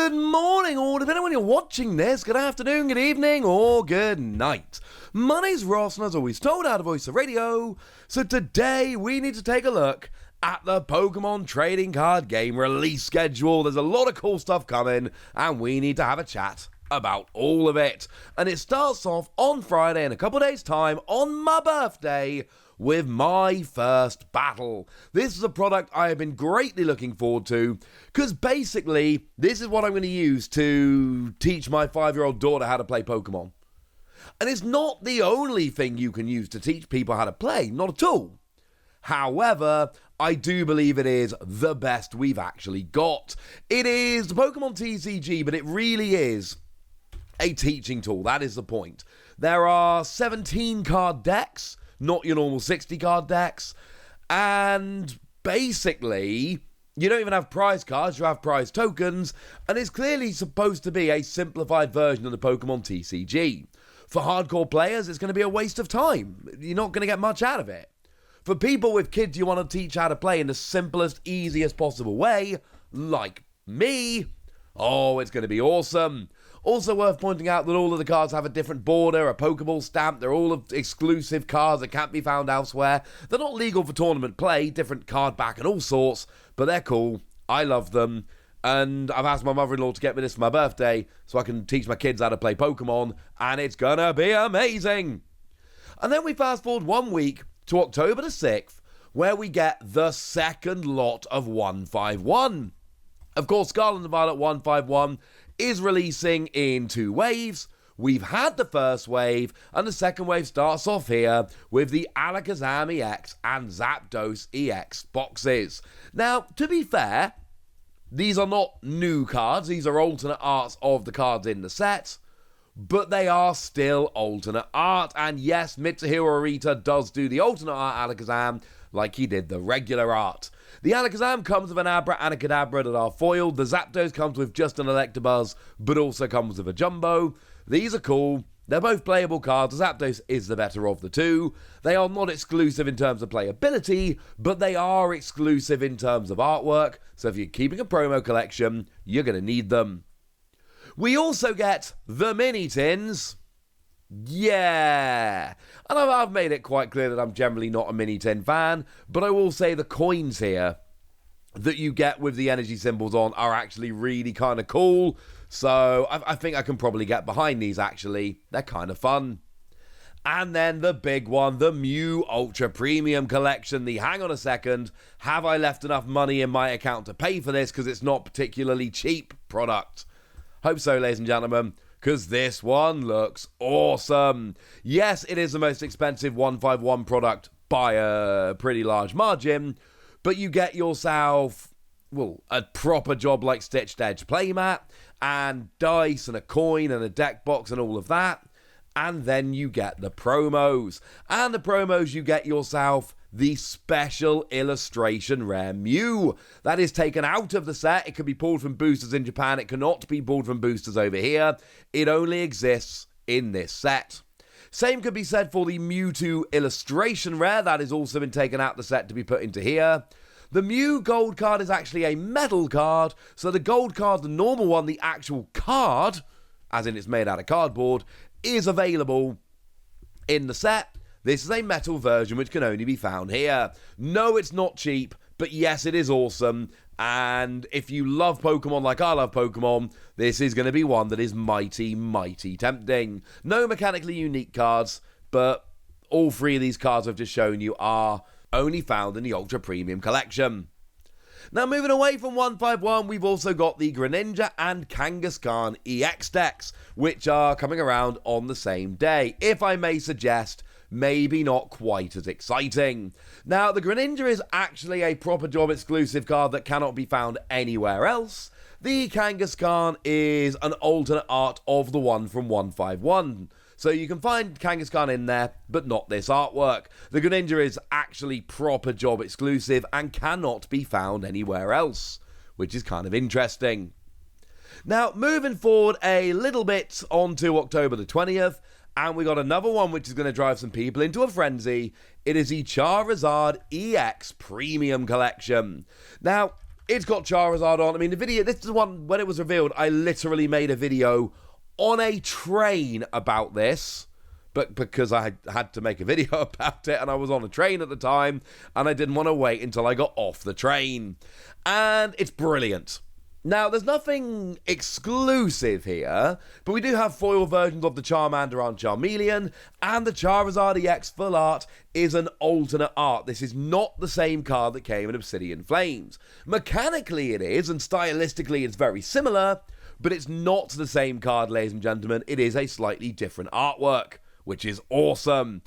Good morning, or depending on when you're watching this, good afternoon, good evening, or good night. My name's Ross, and as always told out of Voice of Radio, so today we need to take a look at the Pokemon trading card game release schedule. There's a lot of cool stuff coming, and we need to have a chat about all of it. And it starts off on Friday in a couple days' time, on my birthday, with my first battle. This is a product I have been greatly looking forward to, because basically, this is what I'm going to use to teach my 5-year-old daughter how to play Pokemon. And it's not the only thing you can use to teach people how to play, not at all. However, I do believe it is the best we've actually got. It is the Pokémon TCG, but it really is a teaching tool. That is the point. There are 17 card decks, not your normal 60 card decks, and basically you don't even have prize cards, you have prize tokens, and it's clearly supposed to be a simplified version of the Pokemon TCG. For hardcore players, it's going to be a waste of time. You're not going to get much out of it. For people with kids you want to teach how to play in the simplest, easiest possible way, like me, oh, it's going to be awesome. Also worth pointing out that all of the cards have a different border, a Pokeball stamp. They're all exclusive cards that can't be found elsewhere. They're not legal for tournament play, different card back and all sorts, but they're cool. I love them. And I've asked my mother-in-law to get me this for my birthday so I can teach my kids how to play Pokemon, and it's gonna be amazing. And then we fast forward 1 week to October the 6th, where we get the second lot of 151. Of course, Scarlet and Violet 151 is releasing in 2 waves. We've had the first wave, and the second wave starts off here with the Alakazam EX and Zapdos EX boxes. Now, to be fair, these are not new cards. These are alternate arts of the cards in the set, but they are still alternate art. And yes, Mitsuhiro Arita does do the alternate art Alakazam like he did the regular art. The Alakazam comes with an Abra and a Kadabra that are foiled. The Zapdos comes with just an Electabuzz, but also comes with a Jumbo. These are cool. They're both playable cards. The Zapdos is the better of the two. They are not exclusive in terms of playability, but they are exclusive in terms of artwork. So if you're keeping a promo collection, you're going to need them. We also get the mini tins. Yeah, and I've made it quite clear that I'm generally not a mini tin fan, but I will say the coins here that you get with the energy symbols on are actually really kind of cool, so I think I can probably get behind these actually. They're kind of fun. And then the big one, the Mew Ultra Premium Collection, the hang on a second, have I left enough money in my account to pay for this because it's not particularly cheap product? Hope so, ladies and gentlemen, because this one looks awesome. Yes, it is the most expensive 151 product by a pretty large margin, but you get yourself, well, a proper job like Stitched Edge playmat, and dice, and a coin, and a deck box, and all of that. And then you get the promos. And the promos, you get yourself the special illustration rare Mew. That is taken out of the set. It can be pulled from boosters in Japan. It cannot be pulled from boosters over here. It only exists in this set. Same could be said for the Mewtwo illustration rare. That has also been taken out the set to be put into here. The Mew gold card is actually a metal card. So the gold card, the normal one, the actual card, as in it's made out of cardboard, is available in the set. This is a metal version which can only be found here. No, it's not cheap, but yes, it is awesome. And if you love Pokemon like I love Pokemon, this is going to be one that is mighty, mighty tempting. No mechanically unique cards, but all 3 of these cards I've just shown you are only found in the Ultra Premium Collection. Now, moving away from 151, we've also got the Greninja and Kangaskhan EX decks, which are coming around on the same day. If I may suggest, maybe not quite as exciting. Now, the Greninja is actually a proper job exclusive card that cannot be found anywhere else. The Kangaskhan is an alternate art of the one from 151. So you can find Kangaskhan in there, but not this artwork. The Greninja is actually proper job exclusive and cannot be found anywhere else, which is kind of interesting. Now, moving forward a little bit onto October the 20th, and we got another one which is going to drive some people into a frenzy. It is the Charizard EX Premium Collection. Now, It's got Charizard on. I mean, the video, this is the one, when it was revealed, I literally made a video on a train about this, but because I had to make a video about it, and I was on a train at the time, and I didn't want to wait until I got off the train. And it's brilliant. Now, there's nothing exclusive here, but we do have foil versions of the Charmander and Charmeleon, and the Charizard EX full art is an alternate art. This is not the same card that came in Obsidian Flames. Mechanically it is, and stylistically it's very similar, but it's not the same card, ladies and gentlemen. It is a slightly different artwork, which is awesome.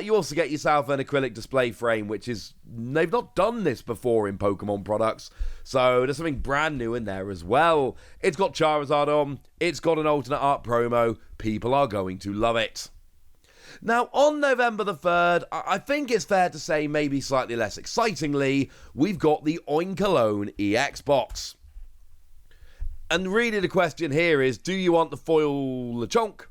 You also get yourself an acrylic display frame, which is, they've not done this before in Pokemon products, so there's something brand new in there as well. It's got Charizard on, it's got an alternate art promo, people are going to love it. Now, on November the 3rd, I think it's fair to say, maybe slightly less excitingly, we've got the Oinkologne EX box. And really the question here is, do you want the foil Lechonk?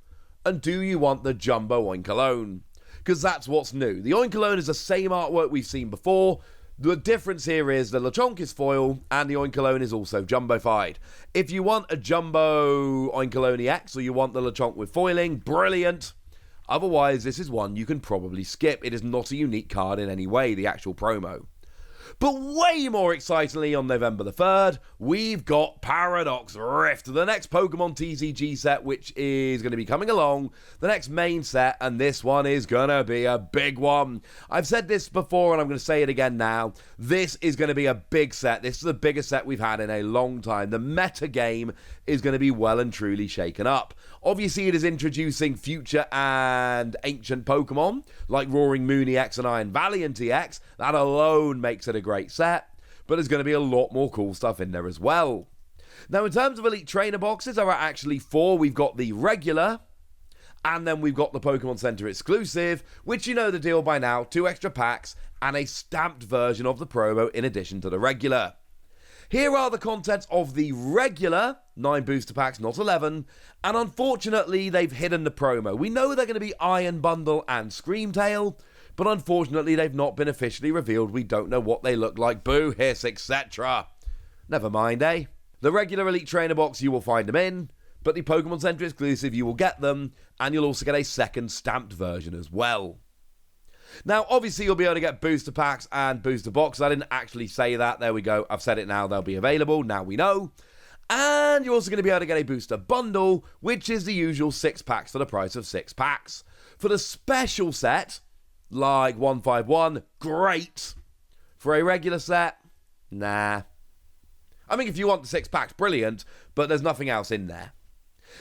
And do you want the Jumbo Oinkologne? Because that's what's new. The Oinkologne is the same artwork we've seen before. The difference here is the Lechonk is foil and the Oinkologne is also jumbofied. If you want a Jumbo Oinkologne EX or you want the Lechonk with foiling, brilliant. Otherwise, this is one you can probably skip. It is not a unique card in any way, the actual promo. But way more excitingly, on November the 3rd, we've got Paradox Rift, the next Pokemon TCG set, which is going to be coming along, the next main set, and this one is going to be a big one. I've said this before, and I'm going to say it again now. This is going to be a big set. This is the biggest set we've had in a long time. The meta game is going to be well and truly shaken up. Obviously, it is introducing future and ancient Pokemon, like Roaring Moon EX and Iron Valiant EX. That alone makes it a great set, but there's going to be a lot more cool stuff in there as well. Now, in terms of Elite Trainer boxes, there are actually 4. We've got the regular, and then we've got the Pokemon Center exclusive, which you know the deal by now, 2 extra packs, and a stamped version of the promo in addition to the regular. Here are the contents of the regular, 9 booster packs, not 11, and unfortunately they've hidden the promo. We know they're going to be Iron Bundle and Screamtail, but unfortunately they've not been officially revealed. We don't know what they look like, boo, hiss, etc. Never mind, eh? The regular Elite Trainer box, you will find them in, but the Pokemon Center exclusive, you will get them, and you'll also get a second stamped version as well. Now, obviously, you'll be able to get booster packs and booster boxes. I didn't actually say that. There we go. I've said it now. They'll be available. Now we know. And you're also going to be able to get a booster bundle, which is the usual 6 packs for the price of 6 packs. For the special set, like 151, great. For a regular set, nah. I mean, if you want the 6 packs, brilliant, but there's nothing else in there.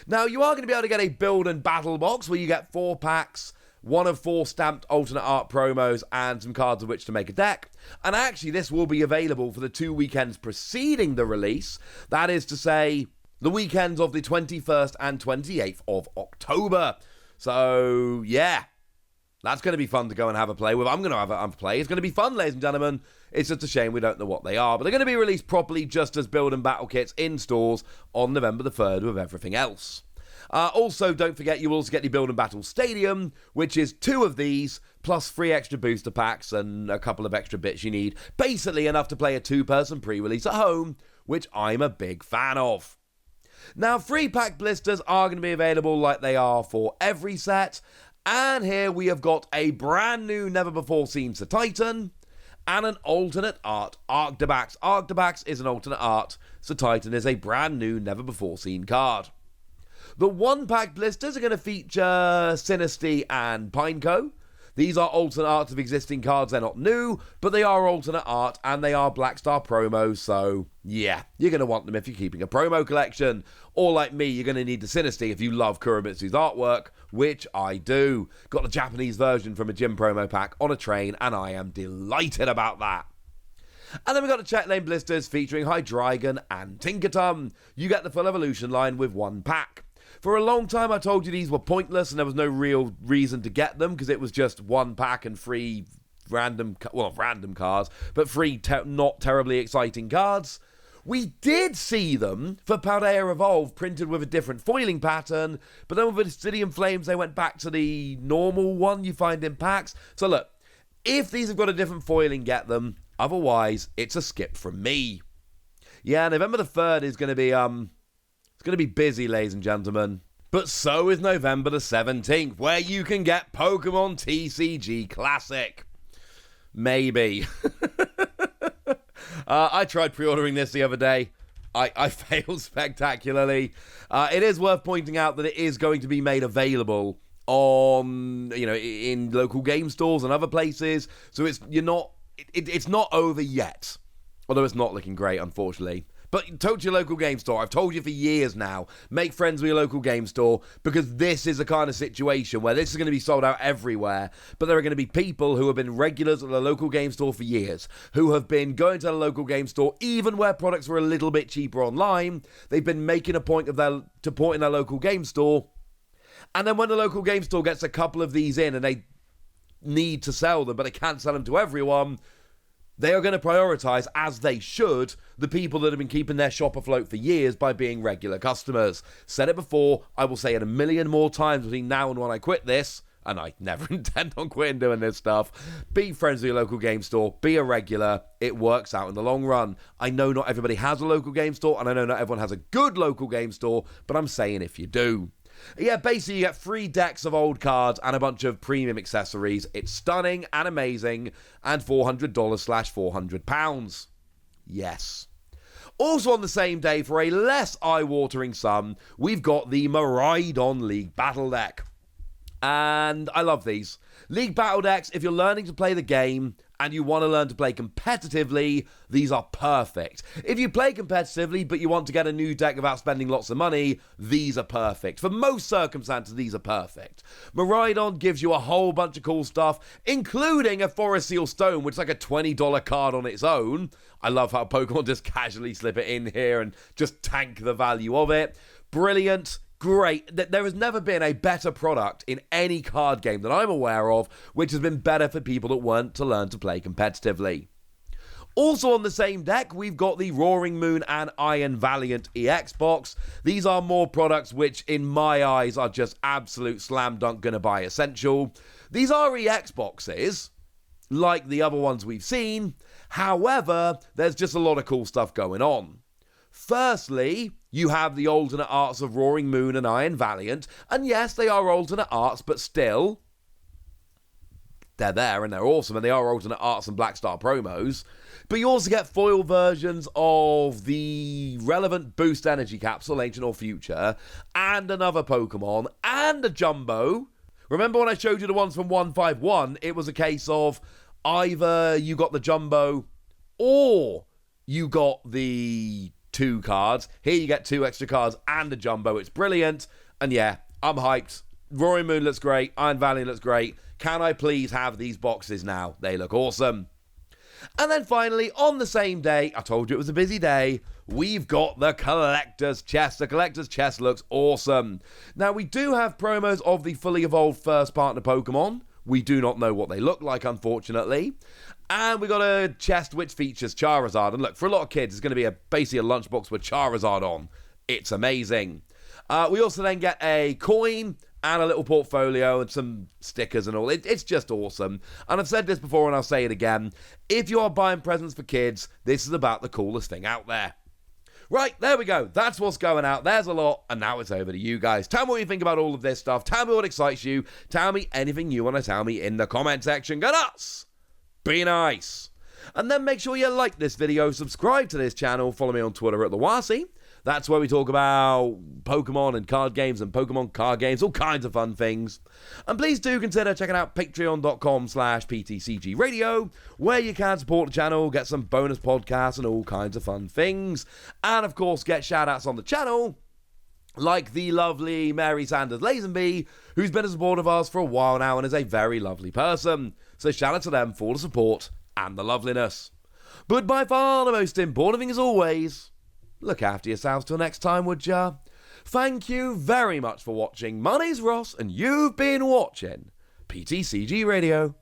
Now, you are going to be able to get a build and battle box where you get 4 packs, 1 of 4 stamped alternate art promos, and some cards of which to make a deck. And actually, this will be available for the 2 weekends preceding the release. That is to say, the weekends of the 21st and 28th of October. So, yeah, that's going to be fun to go and have a play with. I'm going to have a play. It's going to be fun, ladies and gentlemen. It's just a shame we don't know what they are. But they're going to be released properly just as build and battle kits in stores on November the 3rd with everything else. Also, don't forget, you will also get the Build and Battle Stadium, which is 2 of these, plus 3 extra booster packs and a couple of extra bits you need. Basically enough to play a 2-person pre-release at home, which I'm a big fan of. Now, free pack blisters are going to be available like they are for every set. And here we have got a brand new, never-before-seen Sir Titan, and an alternate art Arctobax. Arctobax is an alternate art. Sir Titan is a brand new, never-before-seen card. The 1-pack blisters are going to feature Sinistea and Pineco. These are alternate arts of existing cards. They're not new, but they are alternate art, and they are Black Star promos, so yeah, you're going to want them if you're keeping a promo collection. Or like me, you're going to need the Sinistea if you love Kuromitsu's artwork, which I do. Got the Japanese version from a gym promo pack on a train, and I am delighted about that. And then we've got the check lane blisters featuring Hydreigon and Tinkaton. You get the full evolution line with 1 pack. For a long time, I told you these were pointless and there was no real reason to get them because it was just 1 pack and 3 random cards, but 3 not terribly exciting cards. We did see them for Paldea Evolve printed with a different foiling pattern, but then with Obsidian Flames, they went back to the normal one you find in packs. So look, if these have got a different foiling, get them. Otherwise, it's a skip from me. Yeah, November the 3rd is going to be, it's going to be busy, ladies and gentlemen. But so is November the 17th, where you can get Pokémon TCG Classic. Maybe. I tried pre-ordering this the other day. I failed spectacularly. It is worth pointing out that it is going to be made available on, in local game stores and other places. So it's not over yet. Although it's not looking great, unfortunately. But talk to your local game store. I've told you for years now, make friends with your local game store, because this is the kind of situation where this is going to be sold out everywhere, but there are going to be people who have been regulars at the local game store for years, who have been going to the local game store even where products were a little bit cheaper online. They've been making a point of to support in their local game store, and then when the local game store gets a couple of these in and they need to sell them, but they can't sell them to everyone, they are going to prioritise, as they should, the people that have been keeping their shop afloat for years by being regular customers. Said it before, I will say it a million more times between now and when I quit this, and I never intend on quitting doing this stuff. Be friends with your local game store, be a regular, it works out in the long run. I know not everybody has a local game store, and I know not everyone has a good local game store, but I'm saying if you do. Yeah, basically you get 3 decks of old cards and a bunch of premium accessories. It's stunning and amazing, and $400/£400. Yes. Also on the same day, for a less eye-watering sum, we've got the Miraidon League Battle Deck. And I love these. League Battle Decks, if you're learning to play the game and you want to learn to play competitively, these are perfect. If you play competitively but you want to get a new deck without spending lots of money, these are perfect. For most circumstances, these are perfect. Miraidon gives you a whole bunch of cool stuff, including a Forest Seal Stone, which is like a $20 card on its own. I love how Pokemon just casually slip it in here and just tank the value of it. Brilliant. Great. There has never been a better product in any card game that I'm aware of, which has been better for people that want to learn to play competitively. Also on the same deck, we've got the Roaring Moon and Iron Valiant EX box. These are more products which, in my eyes, are just absolute slam dunk gonna buy essential. These are EX boxes, like the other ones we've seen. However, there's just a lot of cool stuff going on. Firstly, you have the alternate arts of Roaring Moon and Iron Valiant, and yes, they are alternate arts, but still, they're there and they're awesome, and they are alternate arts and Black Star promos. But you also get foil versions of the relevant Boost Energy Capsule, Ancient or Future, and another Pokemon, and a Jumbo. Remember when I showed you the ones from 151, it was a case of either you got the Jumbo or you got the 2 cards. Here you get 2 extra cards and a Jumbo. It's brilliant. And yeah, I'm hyped. Roaring Moon looks great. Iron Valley looks great. Can I please have these boxes now? They look awesome. And then finally, on the same day, I told you it was a busy day, we've got the Collector's Chest. The Collector's Chest looks awesome. Now, we do have promos of the fully evolved first partner Pokemon. We do not know what they look like, unfortunately. And we got a chest which features Charizard. And look, for a lot of kids, it's going to be basically a lunchbox with Charizard on. It's amazing. We also then get a coin and a little portfolio and some stickers and all. It's just awesome. And I've said this before and I'll say it again. If you are buying presents for kids, this is about the coolest thing out there. Right, there we go. That's what's going out. There's a lot. And now it's over to you guys. Tell me what you think about all of this stuff. Tell me what excites you. Tell me anything you want to tell me in the comment section. Go nuts! Be nice. And then make sure you like this video, subscribe to this channel, follow me on Twitter at the Wasi. That's where we talk about Pokemon and card games and Pokemon card games, all kinds of fun things. And please do consider checking out patreon.com/PTCG Radio, where you can support the channel, get some bonus podcasts and all kinds of fun things. And of course, get shout-outs on the channel, like the lovely Mary Sanders Lazenby, who's been a supporter of ours for a while now and is a very lovely person. So shout out to them for the support and the loveliness. But by far the most important thing as always, look after yourselves till next time, would ya? Thank you very much for watching. My name's Ross and you've been watching PTCG Radio.